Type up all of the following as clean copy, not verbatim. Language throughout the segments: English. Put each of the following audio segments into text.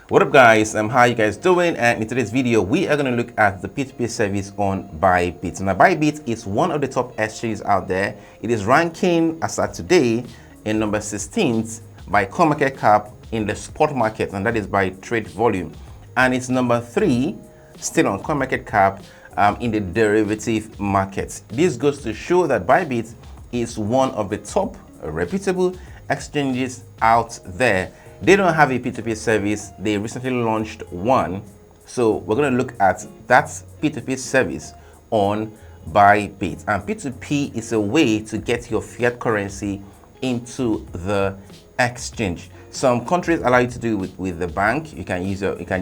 What up guys, how you guys doing? And in today's video we are going to look at the P2P service on Bybit. Now Bybit is one of the top exchanges out there. It is ranking as at today in number 16th by coin market cap in the spot market, and that is by trade volume, and it's number 3 still on coin market cap in the derivative markets. This goes to show that Bybit is one of the top reputable exchanges out there. They don't have a P2P service. They recently launched one. So we're going to look at that P2P service on Bybit. And P2P is a way to get your fiat currency into the exchange. Some countries allow you to do it with the bank. You can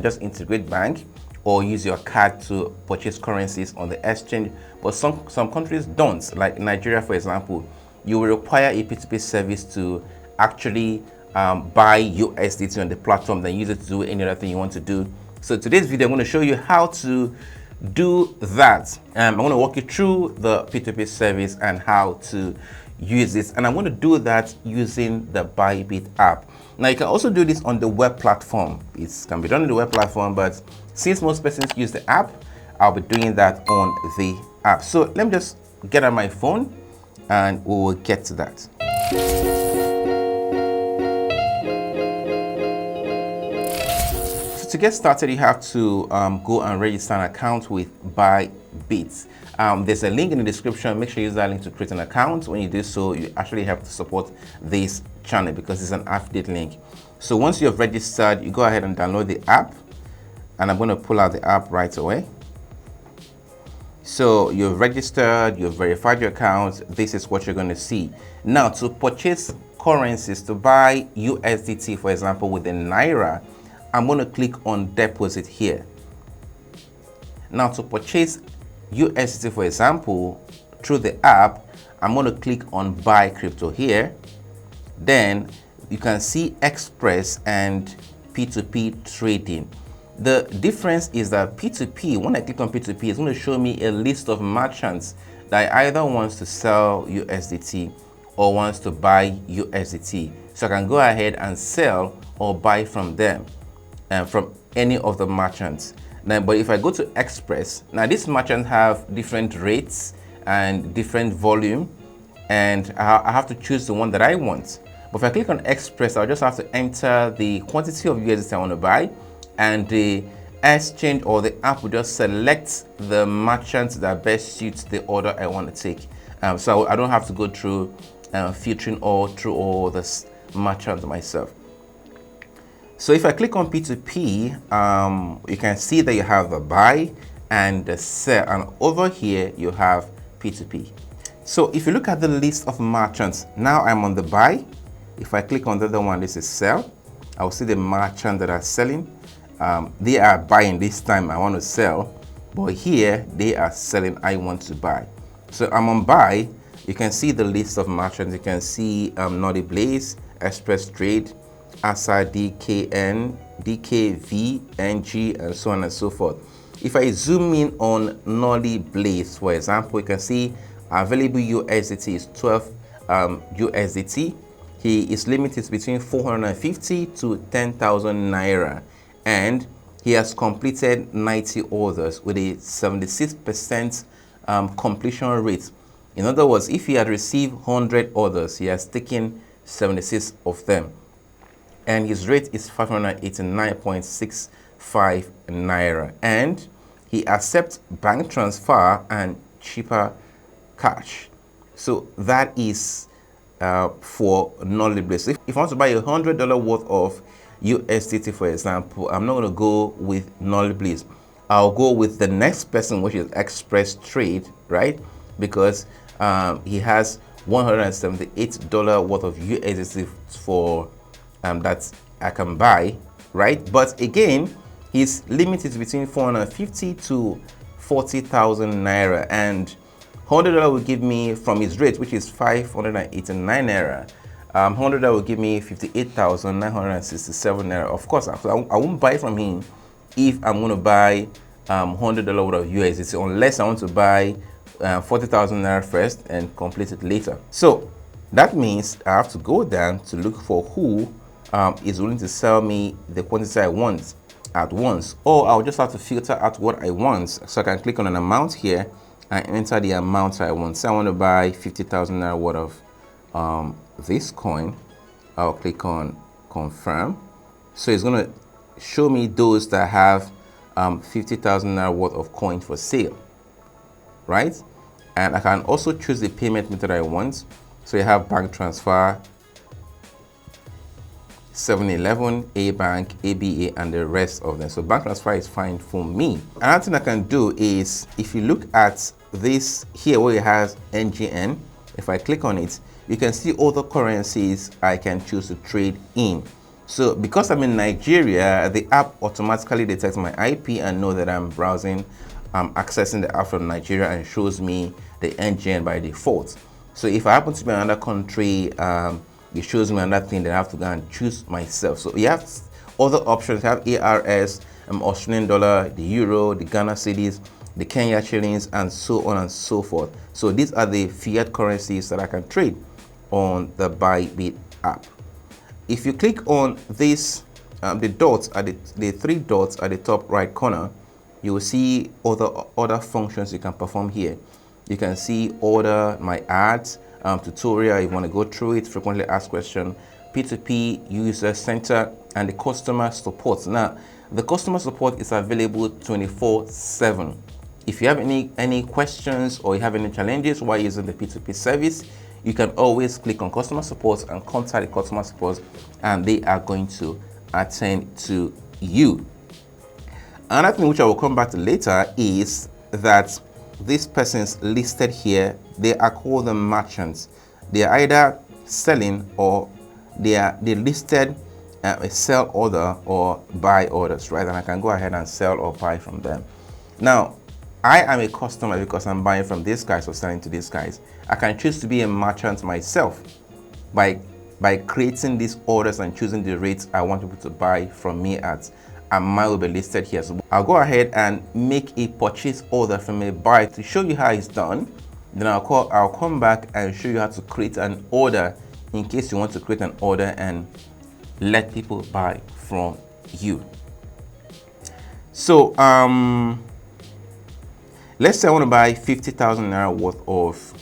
just integrate bank or use your card to purchase currencies on the exchange. But some countries don't, like Nigeria, for example. You will require a P2P service to actually buy USDT on the platform, then use it to do any other thing you want to do. So today's video I'm going to show you how to do that. I'm going to walk you through the P2P service and how to use this, and I'm going to do that using the Bybit app. Now you can also do this on the web platform. It can be done on the web platform, but since most persons use the app, I'll be doing that on the app. So let me just get on my phone and we will get to that. To get started, you have to go and register an account with Bybit. There's a link in the description. Make sure you use that link to create an account. When you do so, you actually have to support this channel because it's an affiliate link. So once you have registered, you go ahead and download the app, and I'm going to pull out the app right away. So you've registered, you've verified your account. This is what you're going to see. Now, to purchase currencies, to buy USDT, for example, with the Naira, I'm going to click on deposit here. Now to purchase USDT, for example, through the app, I'm going to click on buy crypto here. Then you can see express and P2P trading. The difference is that P2P, when I click on P2P, it's going to show me a list of merchants that either wants to sell USDT or wants to buy USDT. So I can go ahead and sell or buy from them. From any of the merchants. Now, but if I go to Express, now these merchants have different rates and different volume, and I have to choose the one that I want. But if I click on Express, I'll just have to enter the quantity of USDT I want to buy, and the exchange or the app will just select the merchants that best suits the order I want to take. So I don't have to go through filtering through all the merchants myself. So if I click on P2P, you can see that you have the buy and the sell, and over here you have P2P. So if you look at the list of merchants, now I'm on the buy. If I click on the other one, this is sell. I will see the merchants that are selling. They are buying this time, I want to sell, but here they are selling, I want to buy. So I'm on buy. You can see the list of merchants. You can see Naughty Blaze, Express Trade, ASA, DKN, DKV, NG, and so on and so forth. If I zoom in on Naughty Blaze, for example, you can see available USDT is 12 USDT. He is limited between 450 to 10,000 Naira, and he has completed 90 orders with a 76% completion rate. In other words, if he had received 100 orders, he has taken 76 of them. And his rate is 589.65 Naira. And he accepts bank transfer and cheaper cash. So that is for Naughty Blaze. If I want to buy $100 worth of USDT, for example, I'm not going to go with Naughty Blaze. I'll go with the next person, which is Express Trade, right? Because he has $178 worth of USDT for that I can buy, right? But again, his limit is between 450 to 40,000 Naira, and $100 will give me, from his rate, which is 589 Naira, $100 will give me 58,967 Naira. Of course, I won't buy from him if I'm going to buy $100 worth of USDT, unless I want to buy 40,000 Naira first and complete it later. So that means I have to go down to look for who is willing to sell me the quantity I want at once, or I'll just have to filter out what I want. So I can click on an amount here and enter the amount I want. So I want to buy 50,000 naira worth of this coin. I'll click on confirm. So it's going to show me those that have 50,000 naira worth of coin for sale, right? And I can also choose the payment method I want. So you have bank transfer, 7-Eleven, A Bank, ABA, and the rest of them. So bank transfer is fine for me. Another thing I can do is, if you look at this here where it has NGN, if I click on it, you can see all the currencies I can choose to trade in. So because I'm in Nigeria, the app automatically detects my IP and know that I'm browsing, accessing the app from Nigeria, and shows me the NGN by default. So if I happen to be in another country, it shows me another thing that I have to go and choose myself. So you have other options. You have ARS, Australian dollar, the euro, the Ghana cedis, the Kenya shillings, and so on and so forth. So these are the fiat currencies that I can trade on the Bybit app. If you click on this, the dots at the three dots at the top right corner, you will see other functions you can perform here. You can see order my ads, tutorial if you want to go through it, frequently asked question, P2P, user center, and the customer support. Now, the customer support is available 24/7. If you have any questions or you have any challenges while using the P2P service, you can always click on customer support and contact the customer support, and they are going to attend to you. Another thing which I will come back to later is that these persons listed here, they are called the merchants. They are either selling or they listed a sell order or buy orders, right? And I can go ahead and sell or buy from them. Now, I am a customer because I'm buying from these guys or selling to these guys. I can choose to be a merchant myself by creating these orders and choosing the rates I want people to buy from me at, and mine will be listed here. So I'll go ahead and make a purchase order from a buyer to show you how it's done. Then I'll come back and show you how to create an order in case you want to create an order and let people buy from you. So let's say I want to buy 50,000 naira worth of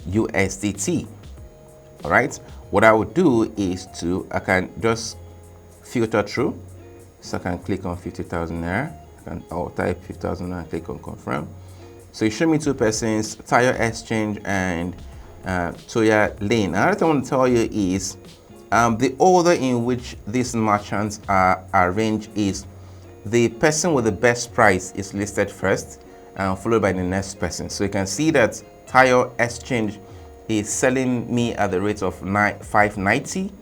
USDT. All right, what I would do is I can just filter through. So I can click on 50,000 naira. I'll type 50,000 naira and click on confirm. So you show me two persons, Tire Exchange and Toya Lane. Another thing I want to tell you is the order in which these merchants are arranged is the person with the best price is listed first, followed by the next person. So you can see that Tire Exchange is selling me at the rate of $5.90.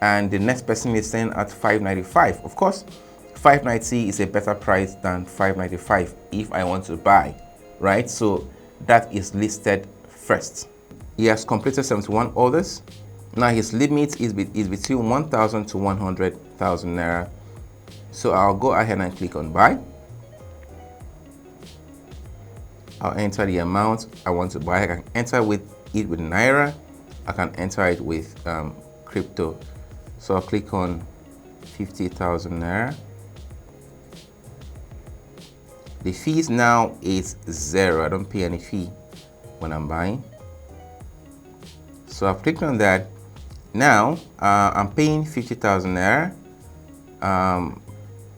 And the next person is selling at $5.95. Of course, $5.90 is a better price than $5.95 if I want to buy, right? So that is listed first. He has completed 71 orders. Now his limit is between 1,000 to 100,000 naira. So I'll go ahead and click on buy. I'll enter the amount I want to buy. I can enter it with Naira. I can enter it with crypto. So I'll click on 50,000 naira. The fees now is 0. I don't pay any fee when I'm buying. So I've clicked on that. Now I'm paying 50,000 naira.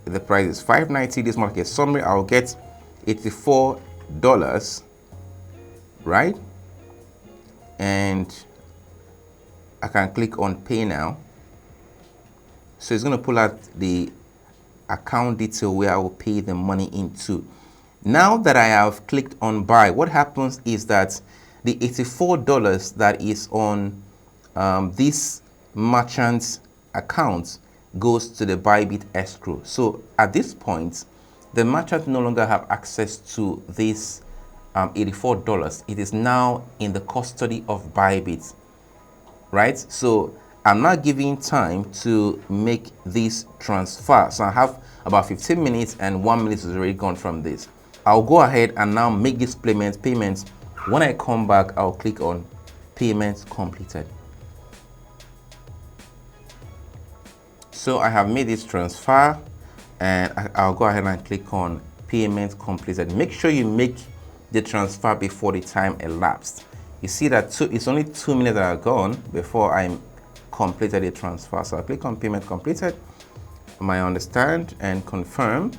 The price is $5.90. This market summary, I'll get $84, right? And I can click on pay now. So it's going to pull out the account detail where I will pay the money into. Now that I have clicked on buy, what happens is that the $84 that is on this merchant's account goes to the Bybit escrow. So at this point, the merchant no longer have access to this $84. It is now in the custody of Bybit, right? So I'm not giving time to make this transfer. So I have about 15 minutes and 1 minute is already gone from this. I'll go ahead and now make this payment. When I come back, I'll click on payment completed. So I have made this transfer, and I'll go ahead and click on payment completed. Make sure you make the transfer before the time elapsed. You see that it's only 2 minutes that are gone before I completed the transfer. So I click on payment completed, I understand, and confirm.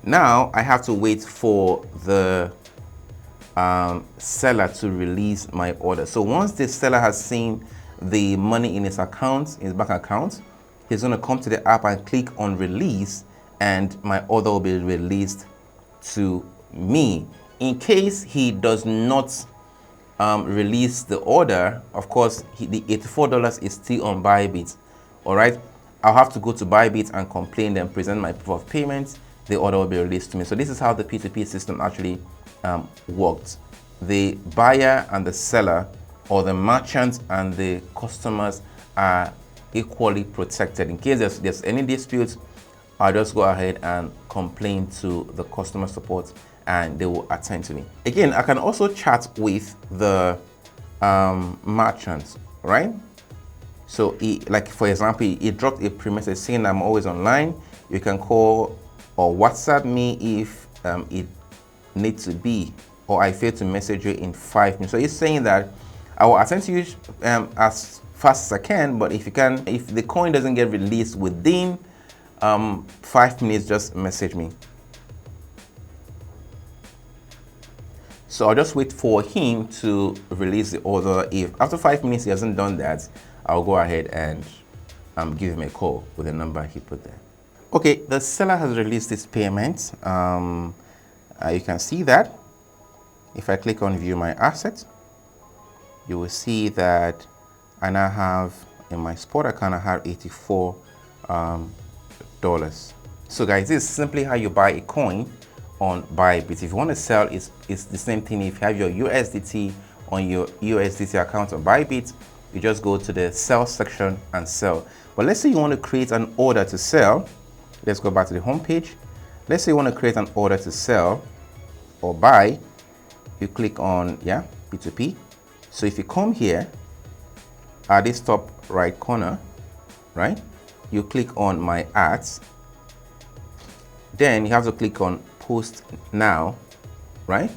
Now I have to wait for the seller to release my order. So once the seller has seen the money in his account, his bank account, he's going to come to the app and click on release, and my order will be released to me. In case he does not release the order, of course, the $84 is still on Bybit. All right, I'll have to go to Bybit and complain, then present my proof of payment. The order will be released to me. So this is how the P2P system actually worked. The buyer and the seller, or the merchant and the customers, are equally protected. In case there's any disputes, I'll just go ahead and complain to the customer support and they will attend to me. Again, I can also chat with the merchants, right? So like for example, he dropped a pre-message saying I'm always online. You can call or WhatsApp me if it needs to be, or I fail to message you in 5 minutes. So he's saying that I will attend to you as fast as I can, but if the coin doesn't get released within 5 minutes, just message me. So I'll just wait for him to release the order. If after 5 minutes he hasn't done that, I'll go ahead and give him a call with the number he put there. Okay, the seller has released this payment. You can see that. If I click on view my assets, you will see that I now have in my spot account, I have $84. So guys, this is simply how you buy a coin on Bybit. If you want to sell, it's the same thing. If you have your USDT on your USDT account on Bybit, you just go to the sell section and sell. But let's say you want to create an order to sell. Let's go back to the home page. Let's say you want to create an order to sell or buy. You click on P2P. So if you come here at this top right corner, right, you click on my ads. Then you have to click on post now, right?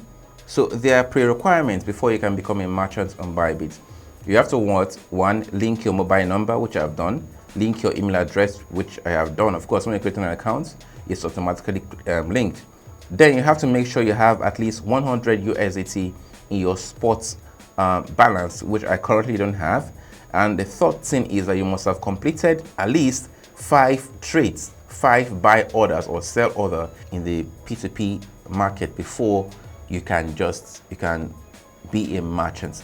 So there are pre-requirements before you can become a merchant on Bybit. You have to one, link your mobile number, which I have done, link your email address, which I have done. Of course, when you create an account, it's automatically linked. Then you have to make sure you have at least 100 USDT in your spot balance, which I currently don't have. And the third thing is that you must have completed at least 5 trades, 5 buy orders or sell order in the P2P market before you can be a merchant.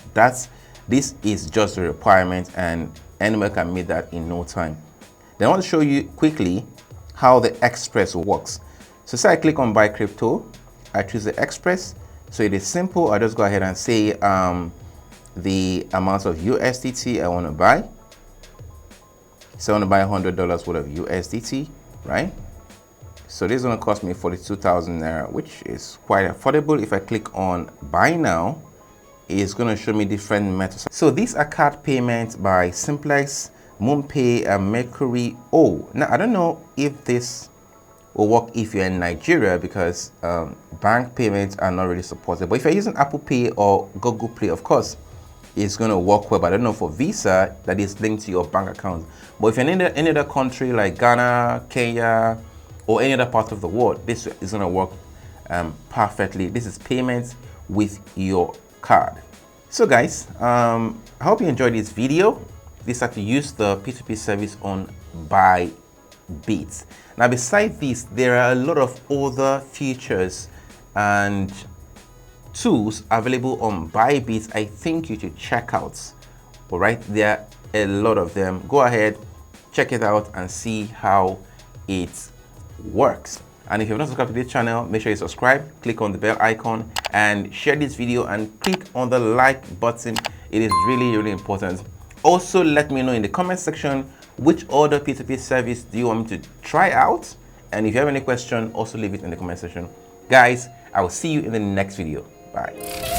This is just a requirement, and anyone can meet that in no time. Then I want to show you quickly how the Express works. So say I click on buy crypto, I choose the Express. So it is simple. I just go ahead and say the amount of USDT I want to buy. So I want to buy $100 worth of USDT, right? So this is going to cost me 42,000 Naira, which is quite affordable. If I click on buy now, it's going to show me different methods. So these are card payments by Simplex, MoonPay, and Mercury. Oh, now I don't know if this will work if you're in Nigeria, because bank payments are not really supported. But if you're using Apple Pay or Google Pay, of course, it's going to work well. But I don't know for Visa that is linked to your bank account. But if you're in any other country like Ghana, Kenya, or any other part of the world, this is going to work perfectly. This is payments with your card. So guys, I hope you enjoyed this video. This is how to use the P2P service on Bybit. Now, besides this, there are a lot of other features and tools available on Bybit. I think you should check out. All right, there are a lot of them. Go ahead, check it out and see how it works. And if you've not subscribed to this channel, make sure you subscribe, click on the bell icon, and share this video and click on the like button. It is really, really important. Also, let me know in the comment section which other P2P service do you want me to try out. And if you have any question, also leave it in the comment section. Guys, I will see you in the next video. Bye.